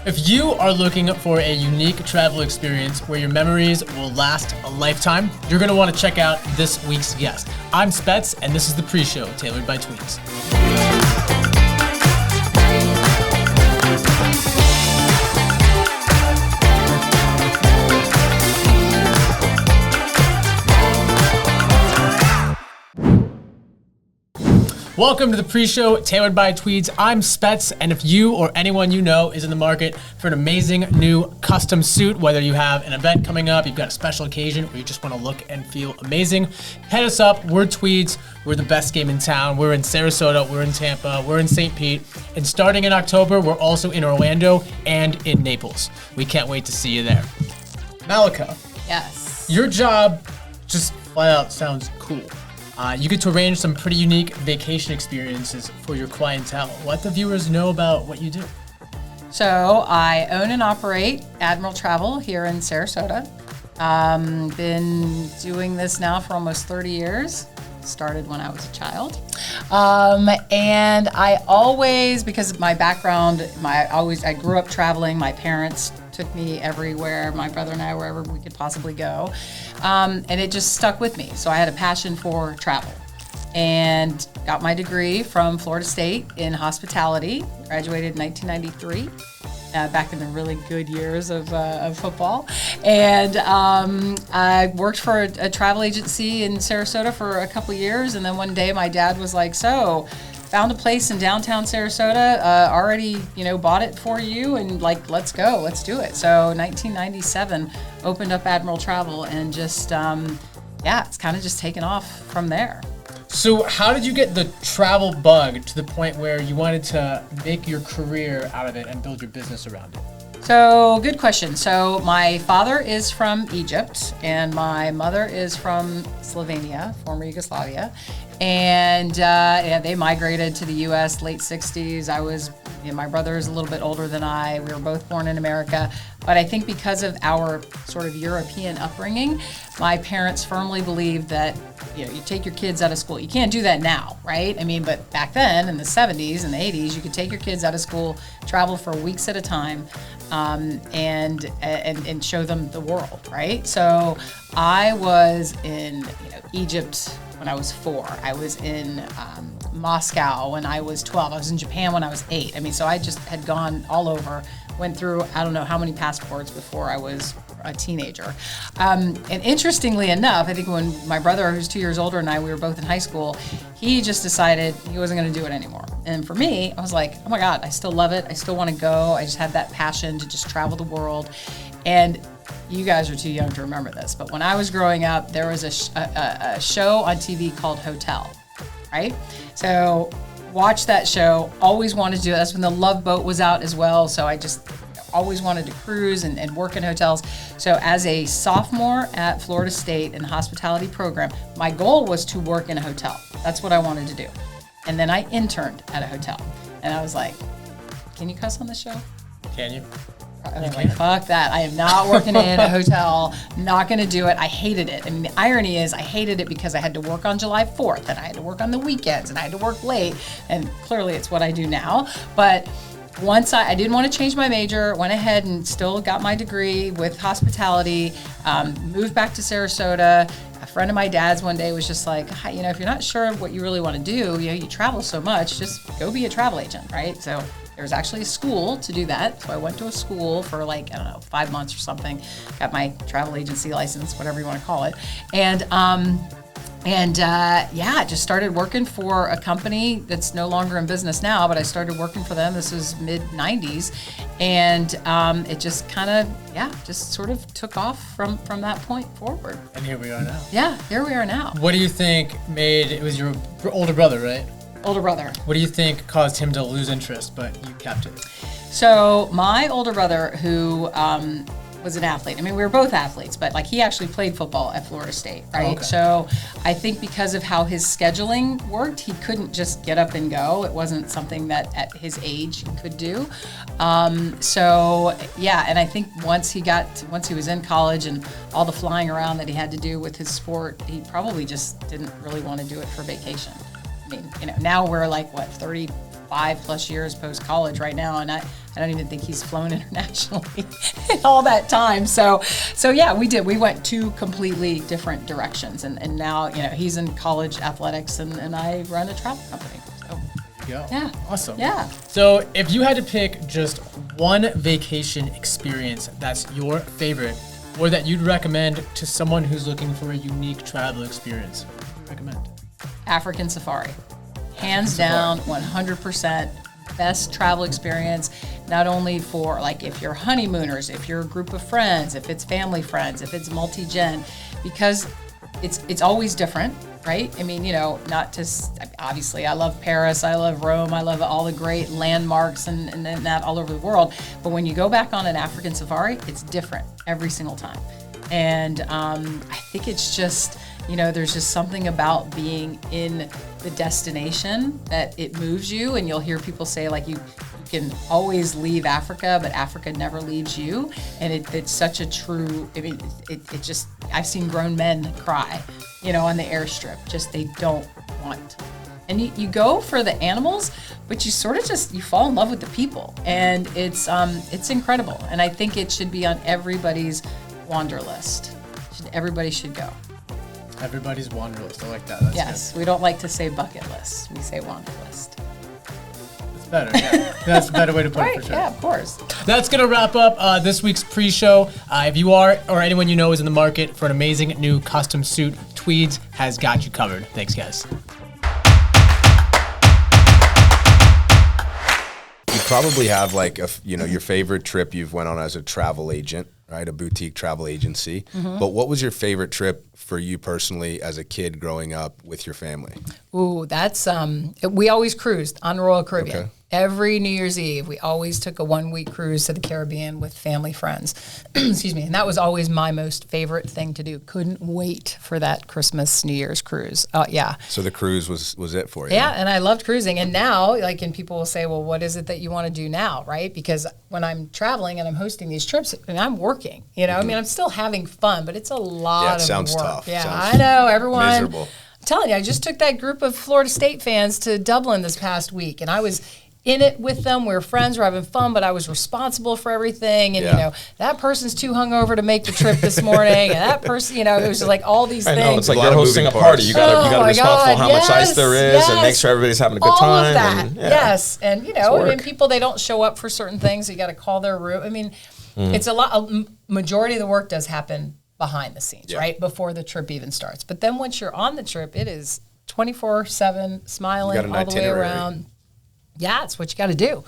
If you are looking for a unique travel experience where your memories will last a lifetime, you're going to want to check out this week's guest. I'm Spetz, and this is the Pre-Show, tailored by Tweeds. Welcome to the Pre-Show, tailored by Tweeds. I'm Spetz, and if you or anyone you know is in the market for an amazing new custom suit, whether you have an event coming up, you've got a special occasion, or you just want to look and feel amazing, head us up. We're Tweeds. We're the best game in town. We're in Sarasota, we're in Tampa, we're in St. Pete, and starting in October, we're also in Orlando and in Naples. We can't wait to see you there. Malaka. Yes. Your job just flat out sounds cool. You get to arrange some pretty unique vacation experiences for your clientele. Let the viewers know about what you do. So I own and operate Admiral Travel here in Sarasota. Been doing this now for almost 30 years. Started when I was a child. And I always, because of my background, I grew up traveling. My parents took me everywhere, my brother and I, wherever we could possibly go. And it just stuck with me. So I had a passion for travel and got my degree from Florida State in hospitality, graduated in 1993. Back in the really good years of football. And I worked for a travel agency in Sarasota for a couple years. And then one day my dad was like, so, found a place in downtown Sarasota, already, bought it for you, and let's go, let's do it. So 1997, opened up Admiral Travel, and just, it's kind of just taken off from there. So how did you get the travel bug to the point where you wanted to make your career out of it and build your business around it? So, good question. So, my father is from Egypt, and my mother is from Slovenia, former Yugoslavia. And they migrated to the U.S. late 60s. My brother is a little bit older than I. We were both born in America. But I think because of our sort of European upbringing, my parents firmly believed that, you take your kids out of school. You can't do that now, right? But back then, in the 70s and the 80s, you could take your kids out of school, travel for weeks at a time, and show them the world, right? So I was in Egypt when I was 4. I was in Moscow when I was 12. I was in Japan when I was 8. So I just had gone all over, went through I don't know how many passports before I was a teenager. And interestingly enough, I think when my brother, who's 2 years older than I, we were both in high school, he just decided he wasn't going to do it anymore. And for me, I was like, oh my God, I still love it. I still want to go. I just had that passion to just travel the world. And you guys are too young to remember this, but when I was growing up, there was a show on TV called Hotel, right? So watch that show, always wanted to do it. That's when the Love Boat was out as well. So I just always wanted to cruise and work in hotels. So as a sophomore at Florida State in the hospitality program, my goal was to work in a hotel. That's what I wanted to do. And then I interned at a hotel. And I was like, can you cuss on this show? Can you? I was like, fuck that. I am not working in a hotel. Not going to do it. I hated it. And the irony is I hated it because I had to work on July 4th and I had to work on the weekends and I had to work late. And clearly it's what I do now. But once I didn't want to change my major, went ahead and still got my degree with hospitality, moved back to Sarasota. A friend of my dad's one day was just like, if you're not sure what you really want to do, you travel so much, just go be a travel agent, right? So there was actually a school to do that. So I went to a school for 5 months or something, got my travel agency license, whatever you want to call it. Just started working for a company that's no longer in business now, but I started working for them. This was mid-90s. And it just kind of, just sort of took off from that point forward. And here we are now. Yeah, here we are now. What do you think it was your older brother, right? Older brother. What do you think caused him to lose interest, but you kept it? So my older brother, who was an athlete. We were both athletes, but he actually played football at Florida State, right? Okay. So I think because of how his scheduling worked, he couldn't just get up and go. It wasn't something that at his age he could do. And I think once he was in college and all the flying around that he had to do with his sport, he probably just didn't really want to do it for vacation. Now we're 35 plus years post college right now, and I I don't even think he's flown internationally in all that time. So yeah, we did. We went two completely different directions, and now he's in college athletics, and I run a travel company. So. Go. Yeah. Awesome. Yeah. So if you had to pick just one vacation experience that's your favorite, or that you'd recommend to someone who's looking for a unique travel experience, what would you recommend? African safari. Hands down, 100% best travel experience, not only for like if you're honeymooners, if you're a group of friends, if it's family friends, if it's multi-gen, because it's always different, right? I mean, obviously I love Paris, I love Rome, I love all the great landmarks and that all over the world. But when you go back on an African safari, it's different every single time. And I think it's just, there's just something about being in the destination that it moves you. And you'll hear people say like you can always leave Africa, but Africa never leaves you. And it's such a true, it just, I've seen grown men cry, on the airstrip, just they don't want. And you go for the animals, but you sort of you fall in love with the people. And it's incredible. And I think it should be on everybody's wander list. Everybody should go. Everybody's wanderlust. I like that. That's yes, good. We don't like to say bucket list. We say wander list. It's better. Yeah. That's a better way to put Right? it for sure. Yeah, of course. That's going to wrap up this week's pre-show. If you are, or anyone you know is in the market for an amazing new custom suit, Tweeds has got you covered. Thanks, guys. You probably have like your favorite trip you've went on as a travel agent, right? A boutique travel agency. Mm-hmm. But what was your favorite trip for you personally as a kid growing up with your family? Ooh, that's we always cruised on Royal Caribbean. Okay. Every New Year's Eve, we always took a 1-week cruise to the Caribbean with family friends. Excuse me. And that was always my most favorite thing to do. Couldn't wait for that Christmas, New Year's cruise. Yeah. So the cruise was it for you? Yeah, and I loved cruising. And now, and people will say, well, what is it that you want to do now, right? Because when I'm traveling and I'm hosting these trips, and I'm working, Mm-hmm. I'm still having fun, but it's a lot of sounds work. tough. Yeah, Sounds I know, everyone. miserable. I'm telling you, I just took that group of Florida State fans to Dublin this past week, and I was in it with them. We were friends, we were having fun, but I was responsible for everything. And, that person's too hungover to make the trip this morning. And that person, it was just like all these things. I know, it's like A lot you're of hosting a moving party. parts. You got to be responsible how much ice there is and make yes. sure everybody's having a good all time. Of that. And, Yes. And, work. people, they don't show up for certain things. You got to call their room. It's a lot. Majority of the work does happen behind the scenes, right? Before the trip even starts. But then once you're on the trip, it is 24/7 smiling all the way itinerary. around. Yeah, it's what you got to do.